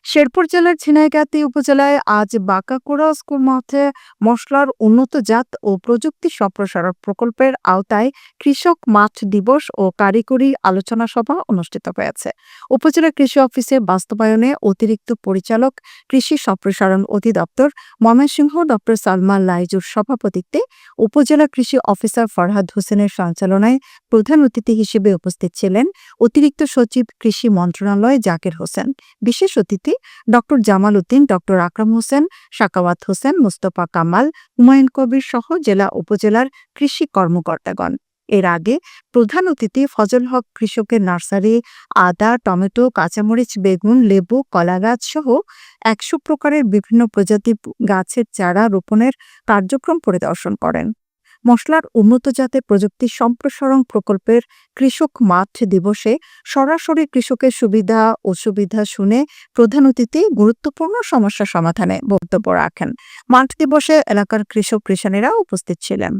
শেরপুর জেলার ঝিনাইগাতী উপজেলায় আজ বাঁকাকুড়া স্কুল মাঠে মশলার উন্নত জাত ও প্রযুক্তি সম্প্রসারণ প্রকল্পের আওতায় কৃষক মাঠ দিবস ও কারিগরি আলোচনা সভা অনুষ্ঠিত হয়েছে। উপজেলা কৃষি অফিসের বাস্তবায়নে অতিরিক্ত পরিচালক কৃষি সম্প্রসারণ অধিদপ্তর ময়মনসিংহ ডক্টর সালমা লাইজুর সভাপতিত্বে উপজেলা কৃষি অফিসার ফরহাদ হোসেনের সঞ্চালনায় প্রধান অতিথি হিসেবে উপস্থিত ছিলেন অতিরিক্ত সচিব কৃষি মন্ত্রণালয় জাকির হোসেন, বিশেষ অতিথি ডক্টর জামাল উদ্দিন, ডক্টর আকরাম হোসেন, সাকাওয়াত হোসেন, মোস্তফা কামাল, হুমায়ুন কবির সহ জেলা উপজেলার কৃষি কর্মকর্তাগণ। এর আগে প্রধান অতিথি ফজল হক কৃষকের নার্সারি আদা, টমেটো, কাঁচামরিচ, বেগুন, লেবু, কলাগাছ সহ ১০০ প্রকারের বিভিন্ন প্রজাতির গাছের চারা রোপণের কার্যক্রম পরিদর্শন করেন। মশলার উন্নত জাতের প্রযুক্তি সম্প্রসারণ প্রকল্পের কৃষক মাঠ দিবসে সরাসরি কৃষকের সুবিধা অসুবিধা শুনে প্রধান অতিথি গুরুত্বপূর্ণ সমস্যা সমাধানে বক্তব্য রাখেন। মাঠ দিবসে এলাকার কৃষক কৃষানীরা উপস্থিত ছিলেন।